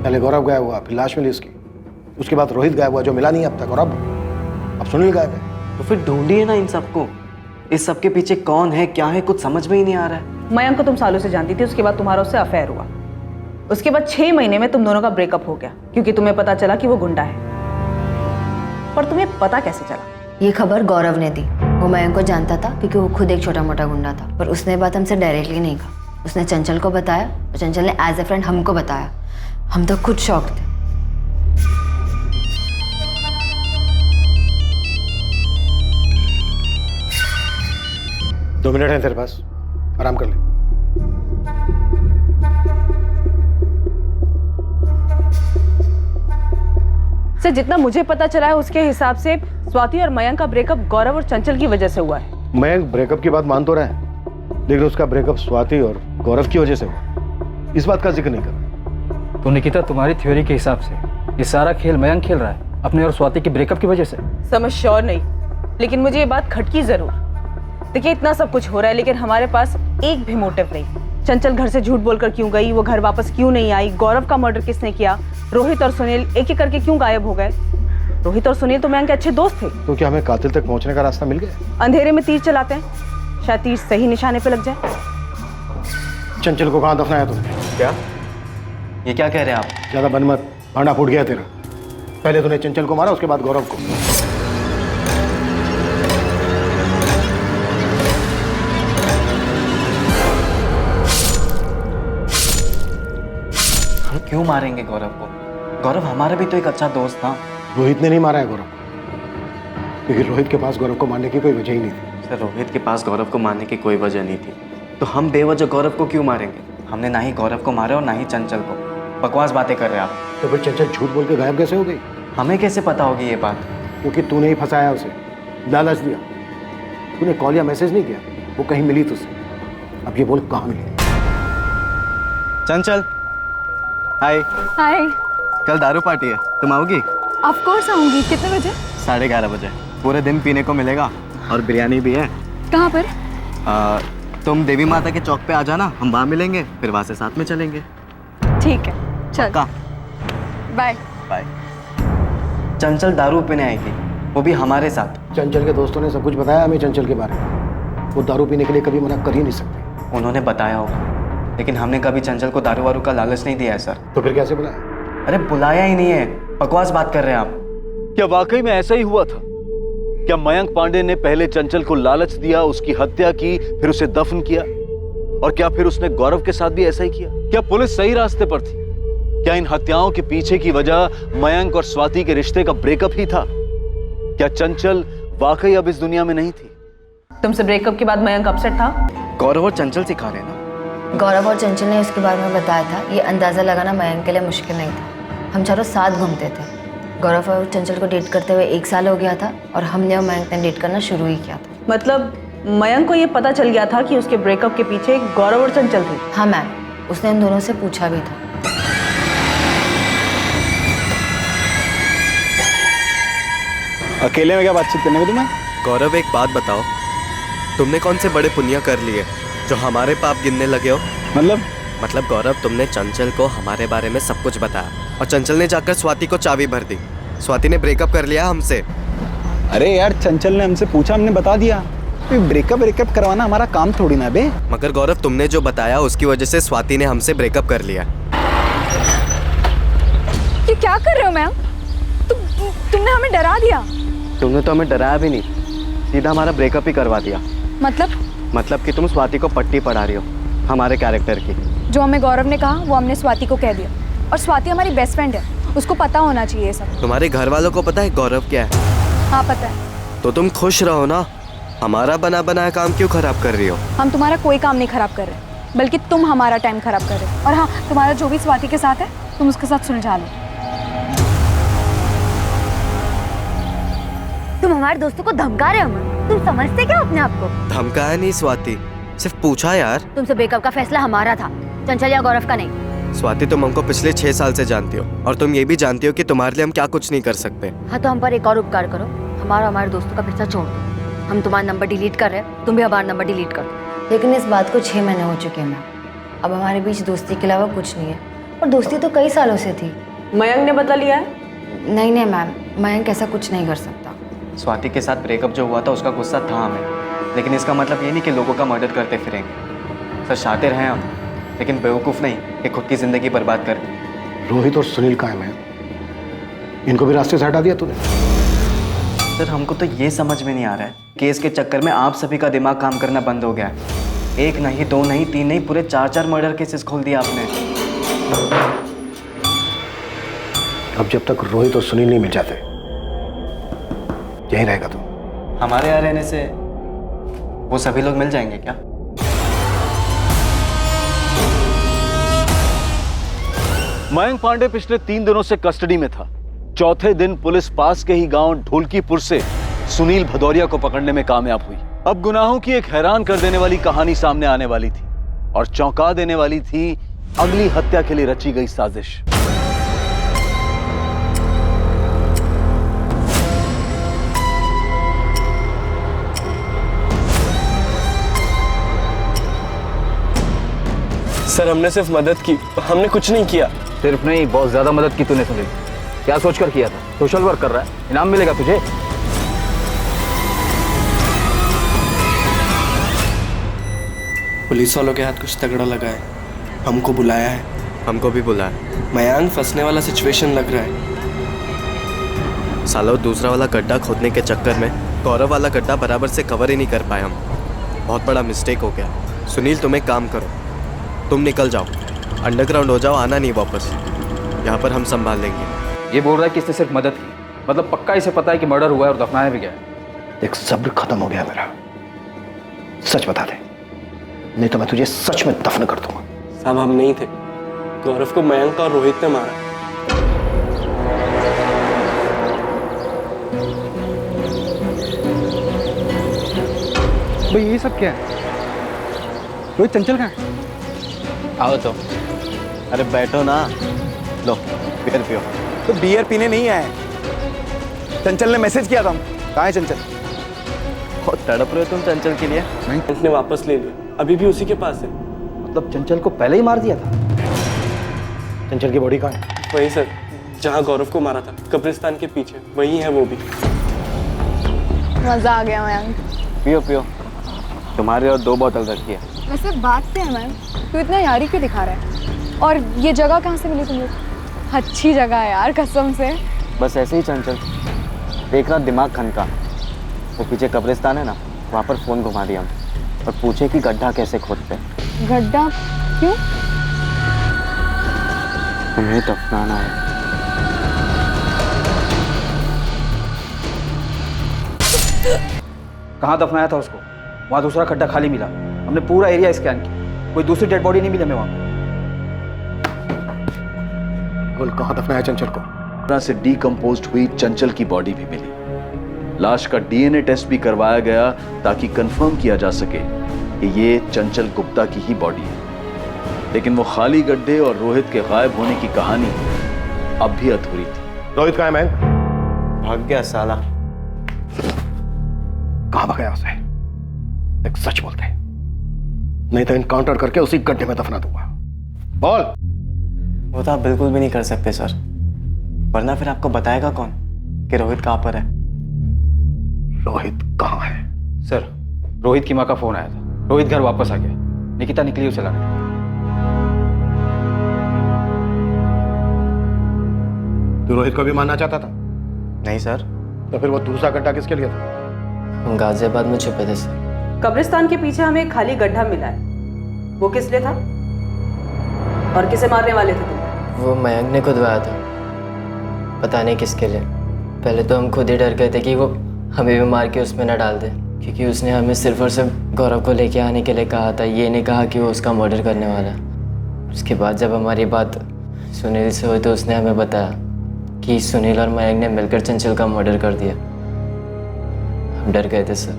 पहले गौरव गायब हुआ, फिर लाश मिली उसके बाद रोहित गायब हुआ जो मिला नहीं अब तक, और अब सुनील गायब है। तो फिर ढूंढिए ना इन सबको, इस सब के पीछे कौन है क्या है कुछ समझ में ही नहीं आ रहा है। मयंक को तुम सालों से जानती थी, उसके बाद तुम्हारा उससे अफेयर हुआ, उसके बाद 6 महीने में तुम दोनों का ब्रेकअप हो गया क्योंकि तुम्हें पता चला कि वो गुंडा है। पर तुम्हें पता कैसे चला? ये खबर गौरव ने दी, वो मयंक को जानता था क्योंकि वो खुद एक छोटा मोटा गुंडा था, पर उसने बात हमसे डायरेक्टली नहीं कहा। उसने चंचल को बताया और चंचल ने एज ए फ्रेंड हमको बताया। हम तो खुद शॉक थे। दो मिनट है तेरे पास, आराम कर ले। सर जितना मुझे पता चला है उसके हिसाब से स्वाति और मयंक का ब्रेकअप गौरव और चंचल की वजह से हुआ है। मयंक ब्रेकअप की बात मान तो रहा है, लेकिन उसका ब्रेकअप स्वाति और गौरव की वजह से हुआ, इस बात का जिक्र नहीं कर रहा। तो निकिता, तुम्हारी थ्योरी के हिसाब से ये सारा खेल मयंक खेल रहा है अपने और स्वाति के ब्रेकअप की वजह से? समझ श्योर नहीं, लेकिन मुझे ये बात खटकी जरूर। देखिए इतना सब कुछ हो रहा है लेकिन हमारे पास एक भी मोटिव नहीं। चंचल घर से झूठ बोलकर क्यों गई, वो घर वापस क्यों नहीं आई, गौरव का मर्डर किसने किया, रोहित और सुनील एक एक करके क्यों गायब हो गए। रोहित और सुनील तो मयंक के अच्छे दोस्त थे। तो क्या हमें कातिल तक पहुंचने का रास्ता मिल गया? अंधेरे में तीर चलाते हैं, शायद तीर सही निशाने पे लग जाए। चंचल को कहाँ दफनाया तुमने? क्या ये क्या कह रहे हैं आप? ज्यादा बन मत, भांडा फूट गया तेरा। पहले तूने चंचल को मारा, उसके बाद गौरव को। हम क्यों मारेंगे गौरव को? गौरव हमारा भी तो एक अच्छा दोस्त था। रोहित ने नहीं मारा है गौरव को, क्योंकि रोहित के पास गौरव को मारने की कोई वजह ही नहीं थी। सर रोहित के पास गौरव को मारने की कोई वजह नहीं थी, तो हम बेवजह गौरव को क्यों मारेंगे? हमने ना ही गौरव को मारा और ना ही चंचल को। बकवास बातें कर रहे हैं आप। तो फिर चंचल झूठ बोल के गायब कैसे हो गई? हमें कैसे पता होगी ये बात? क्योंकि तूने ही फंसाया उसे, लालच दिया। तूने कॉल या मैसेज नहीं किया, वो कहीं मिली तुझसे। अब ये बोल कहाँ मिली? चंचल हाय। हाय। कल दारू पार्टी है, तुम आओगी? ऑफ कोर्स आऊंगी। कितने बजे? 11:30 बजे। पूरे दिन पीने को मिलेगा और बिरयानी भी है। कहाँ पर? तुम देवी माता के चौक पे आ जाना, हम वहाँ मिलेंगे, फिर वहाँ से साथ में चलेंगे। ठीक है चल। Bye bye. चंचल दारू पीने आएगी, वो भी हमारे साथ। चंचल के दोस्तों ने सब कुछ बताया हमें चंचल के बारे में। वो दारू पीने के लिए कभी मना कर ही नहीं सकते। उन्होंने बताया होगा, लेकिन हमने कभी चंचल को दारू वारू का लालच नहीं दिया है सर। तो फिर कैसे बुलाया? अरे बुलाया ही नहीं है, बकवास बात कर रहे हैं आप। क्या वाकई में ऐसा ही हुआ था? क्या मयंक पांडे ने पहले चंचल को लालच दिया, उसकी हत्या की, फिर उसे दफन किया? और क्या फिर उसने गौरव के साथ भी ऐसा ही किया? क्या पुलिस सही रास्ते पर थी? क्या इन हत्याओं के पीछे की वजह मयंक और स्वाति के रिश्ते का ब्रेकअप ही था? क्या चंचल वाकई अब इस दुनिया में नहीं थी? तुमसे ब्रेकअप के बाद मयंक अपसेट था? गौरव और चंचल सिखा रहे ना। गौरव और चंचल ने उसके बारे में बताया था। ये अंदाज़ा लगाना मयंक के लिए मुश्किल नहीं था। हम चारों साथ घूमते थे। गौरव और चंचल को डेट करते हुए 1 साल हो गया था और हमने और मयंक ने डेट करना शुरू ही किया था। मतलब मयंक को ये पता चल गया था कि उसके ब्रेकअप के पीछे गौरव और चंचल थे? हाँ मैम, उसने इन दोनों से पूछा भी था। अकेले में क्या बातचीत करने में तुम्हें? गौरव एक बात बताओ, तुमने कौन से बड़े पुण्य कर लिए जो हमारे पाप गिनने लगे हो? मतलब गौरव, तुमने चंचल को हमारे बारे में सब कुछ बताया और चंचल ने जाकर स्वाति को चाबी भर दी। स्वाति ने ब्रेकअप कर लिया हमसे। अरे यार, चंचल ने हमसे पूछा, हमने बता दिया। ब्रेकअप करवाना हमारा काम थोड़ी ना बे। मगर गौरव, तुमने जो बताया उसकी वजह से स्वाति ने हमसे ब्रेकअप कर लिया। ये क्या कर रहे हो मैम? तुमने हमें डरा दिया। तुमने तो हमें डराया भी नहीं, सीधा हमारा ब्रेकअप ही करवा दिया। मतलब कि तुम स्वाति को पट्टी पढ़ा रही हो हमारे कैरेक्टर की। जो हमें गौरव ने कहा वो हमने स्वाति को कह दिया, और स्वाति हमारी बेस्ट फ्रेंड है, उसको पता होना चाहिए सब। तुम्हारे घर वालों को पता है गौरव क्या है? हाँ पता है। तो तुम खुश रहो ना, हमारा बना बनाया काम क्यों खराब कर रही हो? हम तुम्हारा कोई काम नहीं खराब कर रहे, बल्कि तुम हमारा टाइम खराब कर रहे हो। और हाँ, तुम्हारा जो भी स्वाति के साथ है तुम उसके साथ सुलझा लो। तुम हमारे दोस्तों को धमका रहे हो अमन? तुम समझते क्या अपने आप को? धमकाया नहीं स्वाति, सिर्फ पूछा यार। तुमसे ब्रेकअप का फैसला हमारा था, चंचल या गौरव का नहीं। स्वाति, तुम हमको पिछले 6 साल से जानती हो और तुम ये भी जानती हो कि तुम्हारे लिए हम क्या कुछ नहीं कर सकते। हाँ तो हम पर एक और उपकार करो, हमारे दोस्तों का पीछा छोड़ दो। हम तुम्हारा नंबर डिलीट कर रहे हैं, तुम भी हमारा नंबर डिलीट कर दो। लेकिन इस बात को 6 महीने हो चुके हैं मैम। अब हमारे बीच दोस्ती के अलावा कुछ नहीं है, और दोस्ती तो कई सालों से थी। मयंक ने बदला लिया है? नहीं मैम, मयंक ऐसा कुछ नहीं कर सकता। स्वाति के साथ ब्रेकअप जो हुआ था उसका गुस्सा था हमें, लेकिन इसका मतलब ये नहीं कि लोगों का मर्डर करते फिरेंगे। सर शातिर हैं हम, लेकिन बेवकूफ़ नहीं कि खुद की ज़िंदगी बर्बाद कर दी। रोहित और सुनील कायम है, इनको भी रास्ते से हटा दिया तूने। सर हमको तो ये समझ में नहीं आ रहा है, केस के चक्कर में आप सभी का दिमाग काम करना बंद हो गया है। 1 नहीं, 2 नहीं, 3 नहीं, पूरे 4 मर्डर केसेस खोल दिया आपने। अब जब तक रोहित और सुनील नहीं मिल जाते यहीं रहेगा तू। हमारे यहाँ रहने से वो सभी लोग मिल जाएंगे क्या? मयंक पांडे पिछले 3 दिनों से कस्टडी में था। चौथे दिन पुलिस पास के ही गांव ढोलकीपुर से सुनील भदौरिया को पकड़ने में कामयाब हुई। अब गुनाहों की एक हैरान कर देने वाली कहानी सामने आने वाली थी और चौंका देने वाली थी अगली हत्या के लिए रची गई साजिश। सर हमने सिर्फ मदद की, हमने कुछ नहीं किया। सिर्फ नहीं, बहुत ज्यादा मदद की तूने सुनील। क्या सोचकर किया था? सोशल वर्क कर रहा है, इनाम मिलेगा तुझे। पुलिस वालों के हाथ कुछ तगड़ा लगा है, हमको बुलाया है। हमको भी बुलाया। मयांक फंसने वाला सिचुएशन लग रहा है। सालों दूसरा वाला गड्ढा खोदने के चक्कर में गौरव वाला गड्ढा बराबर से कवर ही नहीं कर पाए हम। बहुत बड़ा मिस्टेक हो गया। सुनील तुम एक काम करो, तुम निकल जाओ, अंडरग्राउंड हो जाओ, आना नहीं वापस। यहाँ पर हम संभाल लेंगे। ये बोल रहा है कि इसने सिर्फ मदद की, मतलब पक्का इसे पता है कि मर्डर हुआ है और दफनाया भी गया है। देख सब्र खत्म हो गया मेरा, सच बता दे, नहीं तो मैं तुझे सच में दफन कर दूंगा। साहब हम नहीं थे, गौरव को मयंक और रोहित ने मारा। भाई ये सब क्या है? रोहित चंचल कहाँ है? आओ तो। अरे बैठो ना, लो बियर पियो। तो बियर पीने नहीं आए, चंचल ने मैसेज किया था। कहाँ है चंचल? बहुत तड़प रहे हो तुम चंचल के लिए। उसने वापस ले लिया, अभी भी उसी के पास है। मतलब चंचल को पहले ही मार दिया था? चंचल की बॉडी कहाँ है? वही सर, जहाँ गौरव को मारा था, कब्रिस्तान के पीछे, वही है वो भी। मजा आ गया मयंक। पियो पियो, तुम्हारे और 2 बोतल रखी है। वैसे बात क्या है मैम, तू इतना यारी क्यों दिखा रहा है? और ये जगह कहाँ से मिली तुम्हें? अच्छी जगह है यार, कसम से। बस ऐसे ही चंचल, देखना दिमाग खनका। वो पीछे कब्रिस्तान है ना, वहाँ पर फोन घुमा दिया हम और पूछे कि गड्ढा कैसे खोदते। गड्ढा क्यों? तुम्हें दफनाना है। कहाँ दफनाया था उसको? वहाँ दूसरा खड्डा खाली मिला, हमने पूरा एरिया स्कैन किया, कोई दूसरी डेड बॉडी नहीं मिली हमें वहाँ। बोल कहाँ दफनाया चंचल को? तरह से डीकम्पोज्ड हुई चंचल की बॉडी भी मिली। लाश का डीएनए टेस्ट भी करवाया गया ताकि कंफर्म किया जा सके कि ये चंचल गुप्ता की ही बॉडी है। लेकिन वो खाली गड्ढे और रोहित के गायब होने की कहानी अब भी अधूरी थी। रोहित कहाँ है मैन? भाग गया साला। कहाँ भगाया उसे? एक सच बोलते, नहीं तो इनकाउंटर करके उसी गड्ढे में दफना दूंगा। बोल। वो तो आप बिल्कुल भी नहीं कर सकते सर, वरना फिर आपको बताएगा कौन कि रोहित कहाँ पर है। रोहित कहाँ है? सर, रोहित की माँ का फोन आया था, रोहित घर वापस आ गया, निकिता निकली उसे लाने। तू रोहित को भी मारना चाहता था? नहीं सर। तो फिर वो दूसरा गड्ढा किसके लिए था? हम गाजियाबाद में छुपे थे सर। कब्रिस्तान के पीछे हमें एक खाली गड्ढा मिला है, वो किस लिए था और किसे मारने वाले थे तुम? वो मयंक ने खुदवाया था, पता नहीं किसके लिए। पहले तो हम खुद ही डर गए थे कि वो हमें भी मार के उसमें न डाल दे, क्योंकि उसने हमें सिर्फ और सिर्फ गौरव को लेके आने के लिए कहा था, ये नहीं कहा कि वो उसका मर्डर करने वाला है। उसके बाद जब हमारी बात सुनील से हुई तो उसने हमें बताया कि सुनील और मयंक ने मिलकर चंचल का मर्डर कर दिया। हम डर गए थे सर,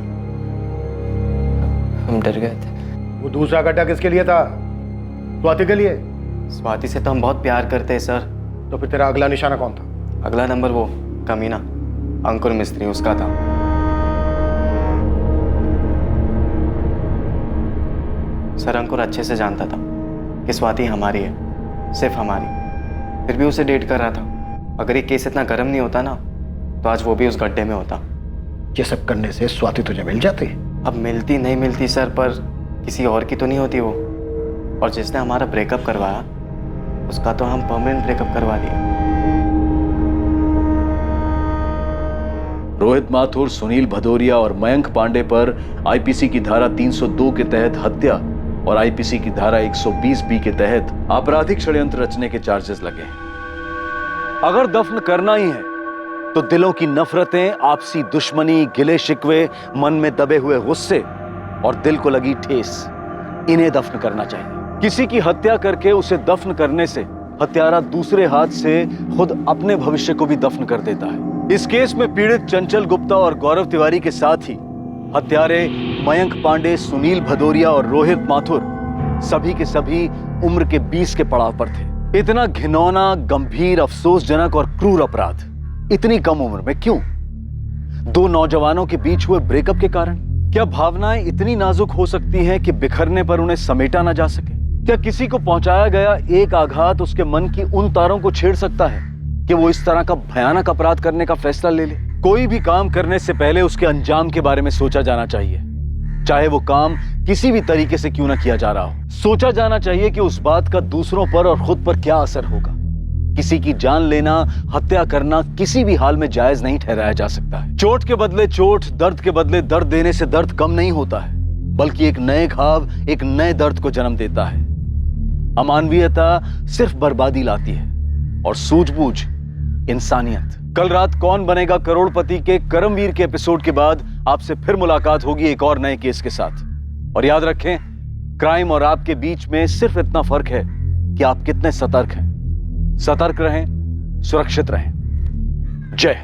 हम डर गए थे। वो दूसरा गड्ढा किसके लिए था? स्वाति के लिए? स्वाति से तो हम बहुत प्यार करते हैं सर। तो फिर तेरा अगला निशाना कौन था? अगला नंबर वो कमीना अंकुर मिस्त्री, उसका था। सर अंकुर अच्छे से जानता था कि स्वाति हमारी है, सिर्फ हमारी, फिर भी उसे डेट कर रहा था। अगर ये केस इतना गर्म नहीं होता ना तो आज वो भी उस गड्ढे में होता। ये सब करने से स्वाति तुझे मिल जाती? अब मिलती नहीं मिलती सर, पर किसी और की तो नहीं होती वो। और जिसने हमारा ब्रेकअप करवाया उसका तो हम परमानेंट ब्रेकअप करवा दिए। रोहित माथुर, सुनील भदौरिया और मयंक पांडे पर आईपीसी की धारा 302 के तहत हत्या और आईपीसी की धारा 120 बी के तहत आपराधिक षड्यंत्र रचने के चार्जेस लगे हैं। अगर दफन करना ही है तो दिलों की नफरतें, आपसी दुश्मनी, गिले शिकवे, मन में दबे हुए गुस्से और दिल को लगी ठेस, इन्हें दफन करना चाहिए। किसी की हत्या करके उसे दफन करने से हत्यारा दूसरे हाथ से खुद अपने भविष्य को भी दफन कर देता है। इस केस में पीड़ित चंचल गुप्ता और गौरव तिवारी के साथ ही हत्यारे मयंक पांडे, सुनील भदौरिया और रोहित माथुर सभी के सभी उम्र के 20 के पड़ाव पर थे। इतना घिनौना, गंभीर, अफसोसजनक और क्रूर अपराध इतनी कम उम्र में क्यों? 2 नौजवानों के बीच हुए ब्रेकअप के कारण? क्या भावनाएं इतनी नाजुक हो सकती हैं कि बिखरने पर उन्हें समेटा ना जा सके? क्या किसी को पहुंचाया गया एक आघात उसके मन की उन तारों को छेड़ सकता है कि वो इस तरह का भयानक अपराध करने का फैसला ले ले? कोई भी काम करने से पहले उसके अंजाम के बारे में सोचा जाना चाहिए, चाहे वो काम किसी भी तरीके से क्यों ना किया जा रहा हो। सोचा जाना चाहिए कि उस बात का दूसरों पर और खुद पर क्या असर होगा। किसी की जान लेना, हत्या करना किसी भी हाल में जायज नहीं ठहराया जा सकता है। चोट के बदले चोट, दर्द के बदले दर्द देने से दर्द कम नहीं होता है, बल्कि एक नए घाव एक नए दर्द को जन्म देता है। अमानवीयता सिर्फ बर्बादी लाती है और सूझबूझ इंसानियत। कल रात कौन बनेगा करोड़पति के करमवीर के एपिसोड के बाद आपसे फिर मुलाकात होगी एक और नए केस के साथ। और याद रखें, क्राइम और आपके बीच में सिर्फ इतना फर्क है कि आप कितने सतर्क हैं। सतर्क रहें, सुरक्षित रहें। जय